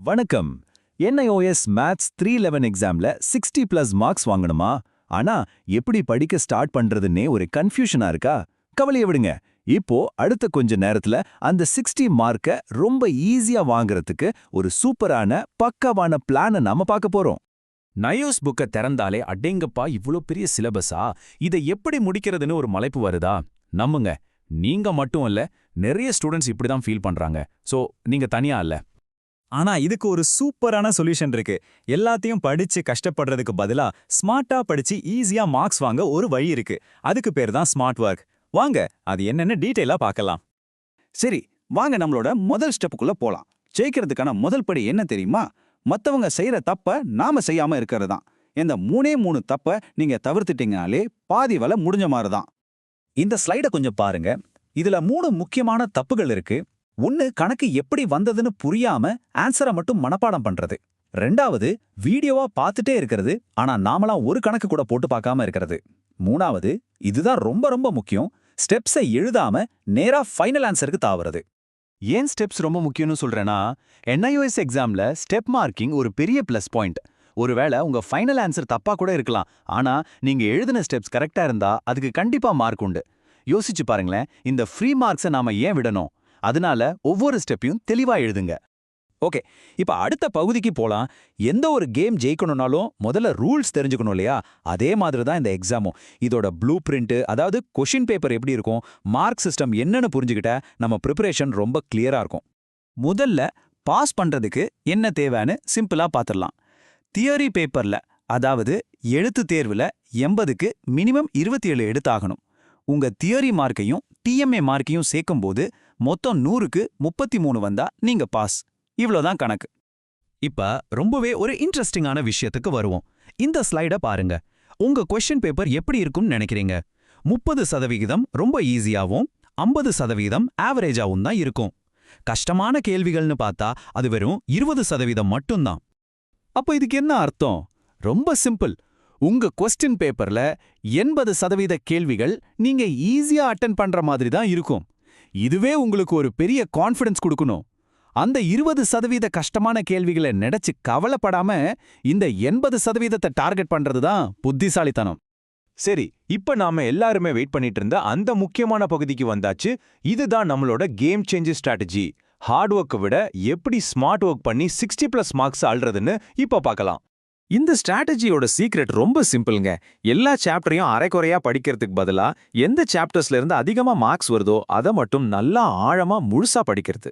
வணக்கம். NIOS maths 311 எக்ஸாம்ல 60+ marks வாங்கணுமா? ஆனா எப்படி படிக்க ஸ்டார்ட் பண்றதுன்னே ஒரு கன்ஃபியூஷனா இருக்கா? கவலைய விடுங்க. இப்போ அடுத்த கொஞ்ச நேரத்துல அந்த 60 மார்க்க ரொம்ப ஈஸியா வாங்குறதுக்கு ஒரு சூப்பரான பக்காவான பிளான நாம பார்க்க போறோம். நயோஸ் புக்க திறந்தாலே அடேங்கப்பா இவ்ளோ பெரிய சிலபஸா, இதை எப்படி முடிக்கிறதுன்னு ஒரு மலைப்பு வருதா? நம்புங்க, நீங்க மட்டும் இல்ல, நிறைய ஸ்டூடெண்ட்ஸ் இப்படி தான் ஃபீல் பண்றாங்க. சோ நீங்க தனியா இல்ல. ஆனா இதுக்கு ஒரு சூப்பரான சொல்யூஷன் இருக்கு. எல்லாத்தையும் படிச்சு கஷ்டப்படுறதுக்கு பதிலா ஸ்மார்ட்டா படிச்சு ஈஸியா மார்க்ஸ் வாங்க ஒரு வழி இருக்கு. அதுக்கு பேர் தான் ஸ்மார்ட் ஒர்க். வாங்க அது என்னன்னு டீடைலா பார்க்கலாம். சரி, வாங்க நம்மளோட முதல் ஸ்டெப்புக்குள்ள போலாம். ஜெயிக்கிறதுக்கான முதல் படி என்ன தெரியுமா? மத்தவங்க செய்யற தப்ப நாம செய்யாம இருக்கிறது தான். இந்த மூணே தப்ப நீங்க தவிர்த்துட்டீங்கனாலே பாதி வேலை முடிஞ்ச மாதிரி தான். இந்த ஸ்லைட கொஞ்சம் பாருங்க. இதுல 3 முக்கியமான தப்புகள் இருக்கு. ஒன்னு, கணக்கு எப்படி வந்ததுன்னு புரியாம ஆன்சரை மட்டும் மனப்பாடம் பண்றது. ரெண்டாவது, வீடியோவா பார்த்துட்டே இருக்கிறது ஆனா நாமளா ஒரு கணக்கு கூட போட்டு பார்க்காம இருக்கிறது. மூணாவது, இதுதான் ரொம்ப ரொம்ப முக்கியம், ஸ்டெப்ஸை எழுதாம நேரா ஃபைனல் ஆன்சருக்கு தாவறது. ஏன் ஸ்டெப்ஸ் ரொம்ப முக்கியம்னு சொல்றேன்னா, NIOS எக்ஸாம்ல ஸ்டெப் மார்க்கிங் ஒரு பெரிய ப்ளஸ் பாயிண்ட். ஒருவேளை உங்க ஃபைனல் ஆன்சர் தப்பா கூட இருக்கலாம், ஆனா நீங்க எழுதின ஸ்டெப்ஸ் கரெக்டா இருந்தா அதுக்கு கண்டிப்பா மார்க் உண்டு. யோசிச்சு பாருங்களேன், இந்த ஃப்ரீ மார்க்ஸை நாம ஏன் விடணும்? அதனால ஒவ்வொரு ஸ்டெப்பையும் தெளிவா எழுதுங்க. ஓகே, இப்ப அடுத்த பகுதிக்கு போலாம். எந்த ஒரு கேம் ஜெயிக்கணும்னாலும் முதல்ல ரூல்ஸ் தெரிஞ்சுக்கணும் இல்லையா? அதே மாதிரி தான் இந்த எக்ஸாமும். இதோட ப்ளூ பிரிண்ட், அதாவது கொஷின் பேப்பர் எப்படி இருக்கும், மார்க் சிஸ்டம் என்னன்னு புரிஞ்சுக்கிட்ட நம்ம ப்ரிப்பரேஷன் ரொம்ப கிளியரா இருக்கும். முதல்ல பாஸ் பண்றதுக்கு என்ன தேவைன்னு சிம்பிளா பார்த்துடலாம். தியரி பேப்பர்ல, அதாவது எழுத்து தேர்வுல 80க்கு மினிமம் 27 எடுத்தாகணும். உங்க தியரி மார்க்கையும் TMA மார்க்கையும் சேர்க்கும்போது மொத்தம் 100க்கு 33 வந்தா நீங்க பாஸ். இவ்வளோதான் கணக்கு. இப்ப ரொம்பவே ஒரு இன்ட்ரெஸ்டிங்கான விஷயத்துக்கு வருவோம். இந்த ஸ்லைட பாருங்க. உங்க கொஸ்டின் பேப்பர் எப்படி இருக்கும்னு நினைக்கிறீங்க? 30% ரொம்ப ஈஸியாவும் 50% ஆவரேஜாவும் தான் இருக்கும். கஷ்டமான கேள்விகள்னு பார்த்தா அது வெறும் 20% மட்டும்தான். அப்போ இதுக்கு என்ன அர்த்தம்? ரொம்ப சிம்பிள். உங்க கொஸ்டின் பேப்பர்ல 80% கேள்விகள் நீங்க ஈஸியா அட்டென்ட் பண்ற மாதிரி தான் இருக்கும். இதுவே உங்களுக்கு ஒரு பெரிய கான்ஃபிடன்ஸ் கொடுக்கணும். அந்த 20% கஷ்டமான கேள்விகளை நினைச்சு கவலைப்படாம இந்த 80% டார்கெட் பண்றது தான் புத்திசாலித்தனம். சரி, இப்ப நாம எல்லாருமே வெயிட் பண்ணிட்டு இருந்த அந்த முக்கியமான பகுதிக்கு வந்தாச்சு. இதுதான் நம்மளோட கேம் சேஞ்சர் ஸ்ட்ராட்டஜி. ஹார்ட் ஒர்க்கை விட எப்படி ஸ்மார்ட் ஒர்க் பண்ணி 60+ மார்க்ஸ் அள்ளுறதுன்னு இப்ப பார்க்கலாம். இந்த ஸ்ட்ராட்டஜியோட சீக்ரெட் ரொம்ப சிம்பிள்ங்க. எல்லா சாப்டரையும் அரைக்குறையா படிக்கிறதுக்கு பதிலா எந்த சாப்டர்ஸ்ல இருந்து அதிகமா மார்க்ஸ் வருதோ அதை மட்டும் நல்லா ஆழமா முழுசா படிக்கிறது.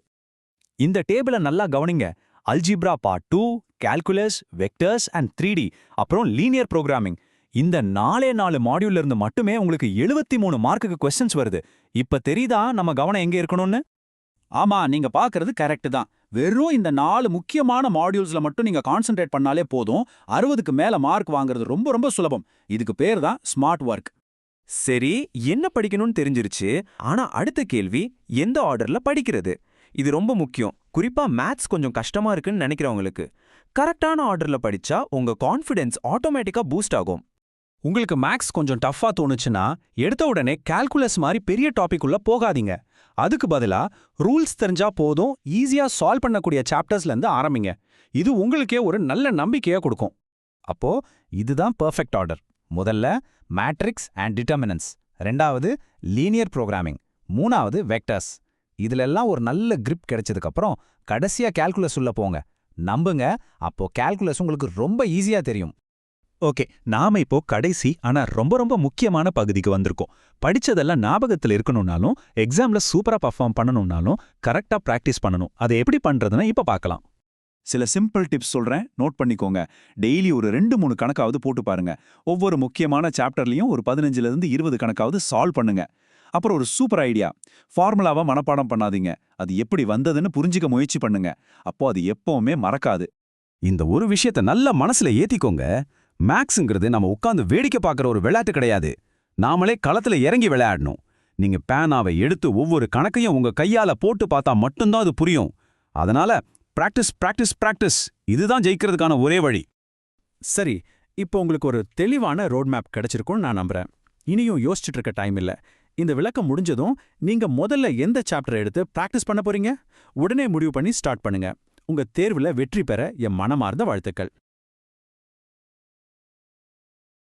இந்த டேபிளை நல்லா கவனிங்க. Algebra part 2, calculus, vectors and 3D, அப்புறம் லீனியர் ப்ரோக்ராமிங். இந்த 4 மாடியூல்ல இருந்து மட்டுமே உங்களுக்கு 73 மார்க்குக்கு கொஸ்டின்ஸ் வருது. இப்ப தெரியுதா நம்ம கவனம் எங்க இருக்கணும்னு? ஆமா, நீங்க பார்க்கறது கரெக்ட் தான். வெறும் இந்த 4 முக்கியமான மாடியூல்ஸ்ல மட்டும் நீங்க கான்சென்ட்ரேட் பண்ணாலே போதும். 60க்கு மேல மார்க் வாங்குறது ரொம்ப ரொம்ப சுலபம். இதுக்கு பேர் தான் ஸ்மார்ட் ஒர்க். சரி, என்ன படிக்கணும்னு தெரிஞ்சிருச்சு. ஆனா அடுத்த கேள்வி, எந்த ஆர்டர்ல படிக்கிறது? இது ரொம்ப முக்கியம். குறிப்பா மேத்ஸ் கொஞ்சம் கஷ்டமா இருக்குன்னு நினைக்கிறவங்களுக்கு. கரெக்டான ஆர்டர்ல படிச்சா உங்க கான்ஃபிடன்ஸ் ஆட்டோமேட்டிக்கா பூஸ்ட் ஆகும். உங்களுக்கு மேக்ஸ் கொஞ்சம் டஃப்பா தோணுச்சுன்னா எடுத்த உடனே கால்குலஸ் மாதிரி பெரிய டாபிக் உள்ள போகாதீங்க. அதுக்கு பதிலா ரூல்ஸ் தெரிஞ்சா போதும், ஈஸியா சால்வ் பண்ணக்கூடிய சாப்டர்ஸ்ல இருந்து ஆரம்பிங்க. இது உங்களுக்கே ஒரு நல்ல நம்பிக்கையை கொடுக்கும். அப்போ இதுதான் பெர்ஃபெக்ட் ஆர்டர். முதல்ல மேட்ரிக்ஸ் அண்ட் டிட்டர்மினன்ஸ், ரெண்டாவது லீனியர் ப்ரோக்ராமிங், மூணாவது வெக்டர்ஸ். இதுலெல்லாம் ஒரு நல்ல கிரிப் கிடைச்சதுக்கு அப்புறம் கடைசியா கால்குலஸ் உள்ள போங்க. நம்புங்க, அப்போ கால்குலஸ் உங்களுக்கு ரொம்ப ஈஸியா தெரியும். ஓகே, நாம இப்போ கடைசி ஆனா ரொம்ப ரொம்ப முக்கியமான பகுதிக்கு வந்திருக்கோம். படிச்சதெல்லாம் ஞாபகத்துல இருக்கணும்னாலும், எக்ஸாம்ல சூப்பரா பர்ஃபார்ம் பண்ணணும்னாலும் கரெக்டா பிராக்டிஸ் பண்ணணும். அதை எப்படி பண்றதுன்னு இப்ப பார்க்கலாம். சில சிம்பிள் டிப்ஸ் சொல்றேன், நோட் பண்ணிக்கோங்க. டெய்லி ஒரு 2-3 கணக்காவது போட்டு பாருங்க. ஒவ்வொரு முக்கியமான சாப்டர்லயும் ஒரு 15லிருந்து 20 கணக்காவது சால்வ் பண்ணுங்க. அப்புறம் ஒரு சூப்பர் ஐடியா, ஃபார்முலாவை மனப்பாடம் பண்ணாதீங்க. அது எப்படி வந்ததுன்னு புரிஞ்சுக்க முயற்சி பண்ணுங்க. அப்போ அது எப்பவுமே மறக்காது. இந்த ஒரு விஷயத்தை நல்லா மனசுல ஏத்திக்கோங்க. மேக்ஸ்ங்கிறது நம்ம உட்காந்து வேடிக்கை பார்க்குற ஒரு விளையாட்டு கிடையாது. நாமளே களத்துல இறங்கி விளையாடணும். நீங்க பேனாவை எடுத்து ஒவ்வொரு கணக்கையும் உங்க கையால போட்டு பார்த்தா மட்டும்தான் அது புரியும். அதனால பிராக்டிஸ் பிராக்டிஸ் பிராக்டிஸ், இதுதான் ஜெயிக்கிறதுக்கான ஒரே வழி. சரி, இப்போ உங்களுக்கு ஒரு தெளிவான ரோட் மேப் கிடைச்சிருக்கும்னு நான் நம்புறேன். இனியும் யோசிச்சுட்டு இருக்க டைம் இல்ல. இந்த விளக்கம் முடிஞ்சதும் நீங்க முதல்ல எந்த சாப்டர் எடுத்து பிராக்டிஸ் பண்ண போறீங்க? உடனே முடிவு பண்ணி ஸ்டார்ட் பண்ணுங்க. உங்க தேர்வுல வெற்றி பெற என் மனமார்ந்த வாழ்த்துக்கள்.